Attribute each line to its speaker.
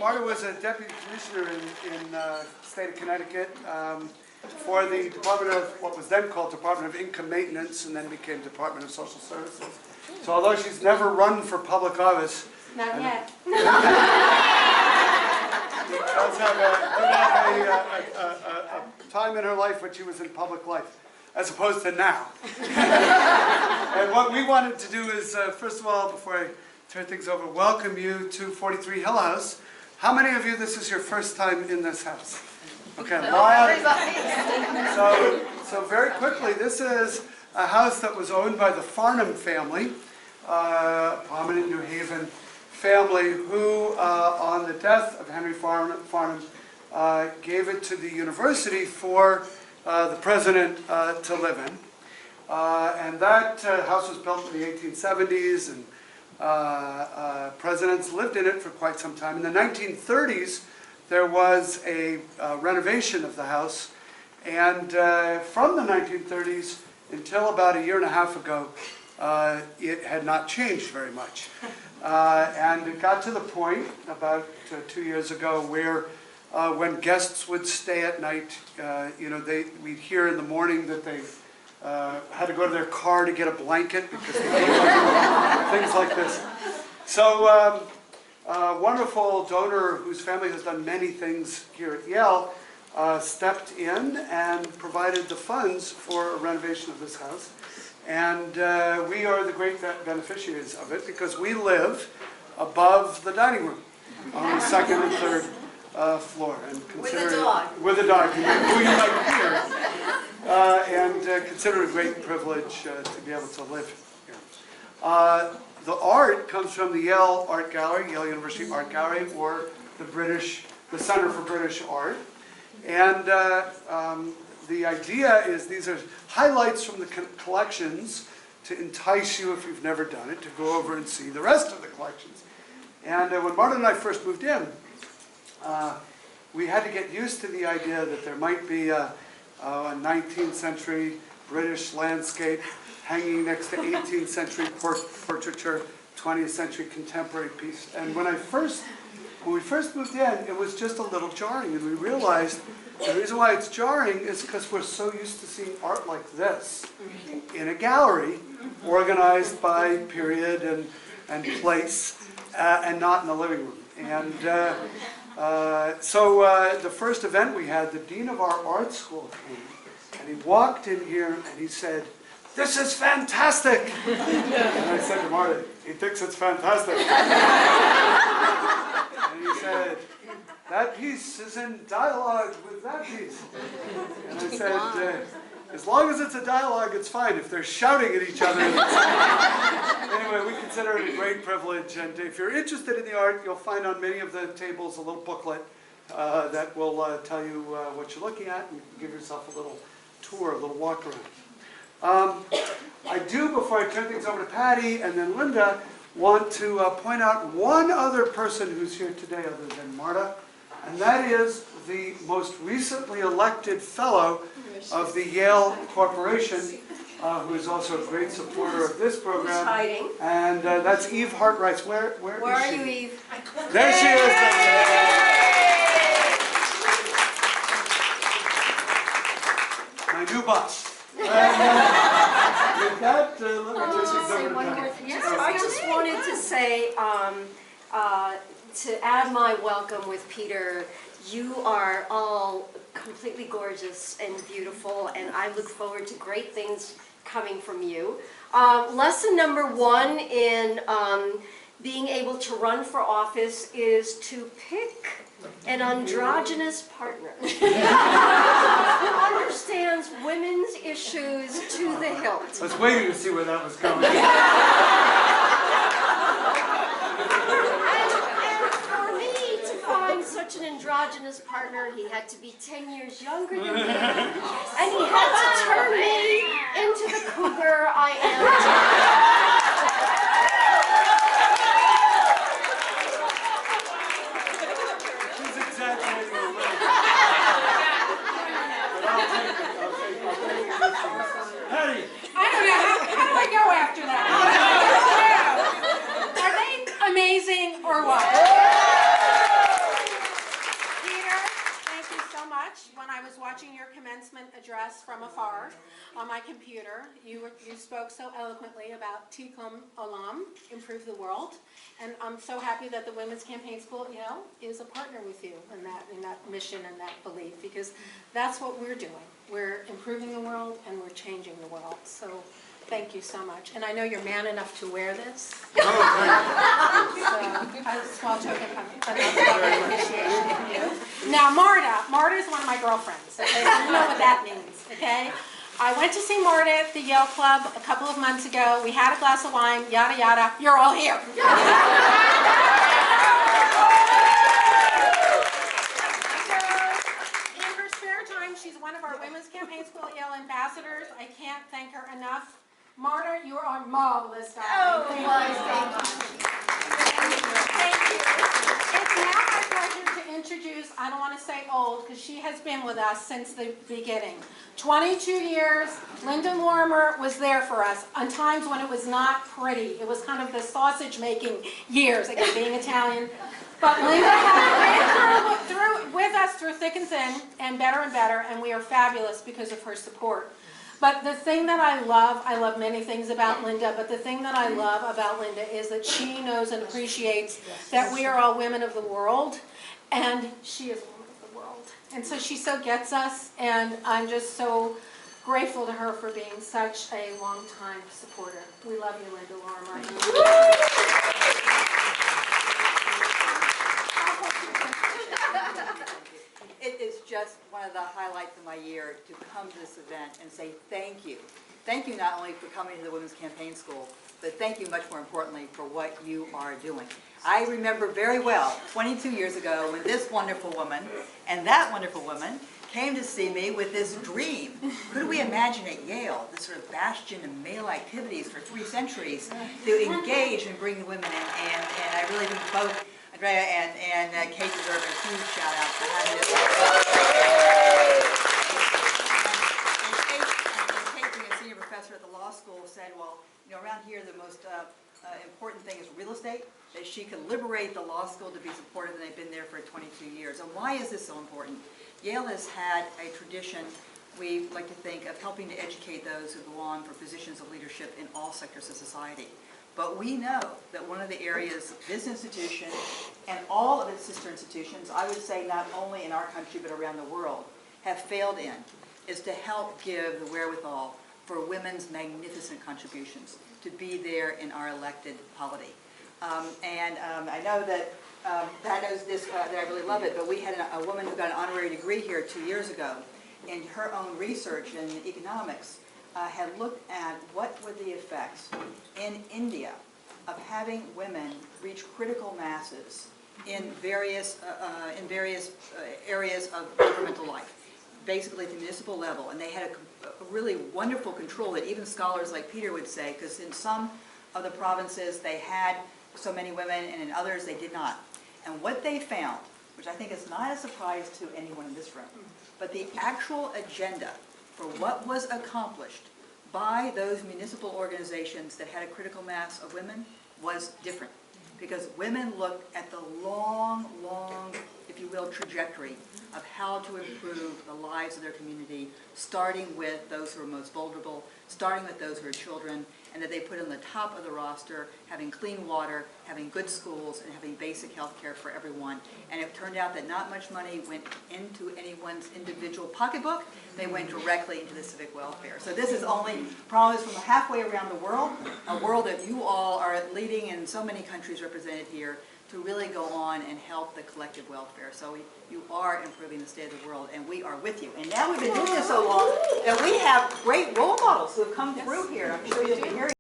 Speaker 1: Marta was a deputy commissioner in the state of Connecticut for the Department of, what was then called Department of Income Maintenance, and then became Department of Social Services. So although she's never run for public office,
Speaker 2: not yet.
Speaker 1: She does have a time in her life when she was in public life, as opposed to now. And what we wanted to do is, first of all, before I turn things over, welcome you to 43 Hill House. How many of you, this is your first time in this house? Okay, so very quickly, this is a house that was owned by the Farnham family, a prominent New Haven family who, on the death of Henry Farnham, gave it to the university for the president to live in. And that house was built in the 1870s, and presidents lived in it for quite some time. In the 1930s, there was a renovation of the house, and from the 1930s until about a year and a half ago, it had not changed very much. And it got to the point about 2 years ago where when guests would stay at night, we'd hear in the morning that they had to go to their car to get a blanket because they things like this. So a wonderful donor whose family has done many things here at Yale stepped in and provided the funds for a renovation of this house. And we are the great beneficiaries of it because we live above the dining room on the second and third floor. And
Speaker 2: with a dog.
Speaker 1: With a dog, who you might hear. And consider it a great privilege to be able to live here. The art comes from the Yale Art Gallery, Yale University Art Gallery, or the Center for British Art. And the idea is these are highlights from the collections to entice you, if you've never done it, to go over and see the rest of the collections. And when Marta and I first moved in, we had to get used to the idea that there might be a 19th century British landscape hanging next to 18th century portraiture, 20th century contemporary piece. And when we first moved in, it was just a little jarring, and we realized the reason why it's jarring is because we're so used to seeing art like this in a gallery, organized by period and place, and not in the living room. And so the first event we had, the dean of our art school came, and he walked in here and he said, "This is fantastic!" And I said to Marta, "He thinks it's fantastic." And he said, "That piece is in dialogue with that piece." And I said, "As long as it's a dialogue, it's fine. If they're shouting at each other." Anyway, we consider it a great privilege. And if you're interested in the art, you'll find on many of the tables a little booklet that will tell you what you're looking at, and you can give yourself a little tour, a little walk around. I do, before I turn things over to Patty and then Linda, want to point out one other person who's here today other than Marta, and that is the most recently elected fellow of the Yale Corporation, who is also a great supporter of this program.
Speaker 2: Who's hiding?
Speaker 1: And that's Eve Hartrice. Where
Speaker 2: are
Speaker 1: she?
Speaker 2: you, Eve?
Speaker 1: There she is. My new boss. With that, let me just
Speaker 2: say one more thing. Yes, I just wanted to say, to add my welcome with Peter, you are all completely gorgeous and beautiful, and I look forward to great things coming from you. Lesson number 1 in being able to run for office is to pick an androgynous partner who understands women's issues to the hilt.
Speaker 1: I was waiting to see where that was going.
Speaker 2: And for me to find such an androgynous partner, he had to be 10 years younger than me, and he had to turn me into the cougar I am today.
Speaker 1: Patty!
Speaker 3: I don't know, how do I go after that? Are they amazing or what?
Speaker 4: us from afar on my computer. You spoke so eloquently about Ficklin alum, improve the world, and I'm so happy that the Women's Campaign School at Yale is a partner with you in that mission and that belief, because that's what we're doing. We're improving the world and we're changing the world. So thank you so much. And I know you're man enough to wear this. So, a small token of appreciation from you. Now, Marta is one of my girlfriends. Okay, so you know what that means. Okay, I went to see Marta at the Yale Club a couple of months ago. We had a glass of wine. Yada yada. You're all here. In her spare time, she's one of our Women's Campaign School at Yale ambassadors. I can't thank her enough. Marta, you are marvelous, darling. Thank you. Thank you. It's now my pleasure to introduce, I don't want to say old, because she has been with us since the beginning. 22 years, Linda Lorimer was there for us on times when it was not pretty. It was kind of the sausage-making years, again, being Italian. But Linda has been with us through thick and thin, and better, and we are fabulous because of her support. But the thing that I love many things about Linda, but the thing that I love about Linda is that she knows and appreciates that we are all women of the world, and she is a woman of the world. And so she so gets us, and I'm just so grateful to her for being such a long-time supporter. We love you, Linda Lorimer.
Speaker 5: It is just one of the highlights of my year to come to this event and say thank you. Thank you not only for coming to the Women's Campaign School, but thank you much more importantly for what you are doing. I remember very well 22 years ago when this wonderful woman and that wonderful woman came to see me with this dream. Could we imagine at Yale, this sort of bastion of male activities for 3 centuries, to engage and bring the women in? And I really think both Andrea and Kate deserve a huge shout out for having this. And Kate, being a senior professor at the law school, said, well, you know, around here the most important thing is real estate, that she could liberate the law school to be supported, and they've been there for 22 years. And why is this so important? Yale has had a tradition, we like to think, of helping to educate those who go on for positions of leadership in all sectors of society. But we know that one of the areas this institution and all of its sister institutions, I would say not only in our country but around the world, have failed in, is to help give the wherewithal for women's magnificent contributions to be there in our elected polity. I know that that knows this, that I really love it, but we had a woman who got an honorary degree here 2 years ago, and her own research in economics had looked at what were the effects in India of having women reach critical masses in various areas of governmental life, basically at the municipal level. And they had a really wonderful control that even scholars like Peter would say, because in some of the provinces they had so many women and in others they did not. And what they found, which I think is not a surprise to anyone in this room, but the actual agenda for what was accomplished by those municipal organizations that had a critical mass of women was different. Because women looked at the long, if you will, trajectory of how to improve the lives of their community, starting with those who are most vulnerable, starting with those who are children, and that they put on the top of the roster having clean water, having good schools, and having basic health care for everyone. And it turned out that not much money went into anyone's individual pocketbook. They went directly into the civic welfare. So this is only promised from halfway around the world, a world that you all are leading in so many countries represented here, to really go on and help the collective welfare. So you are improving the state of the world, and we are with you. And now we've been doing this so long that we have great role models who have come through here. I'm sure you'll be hearing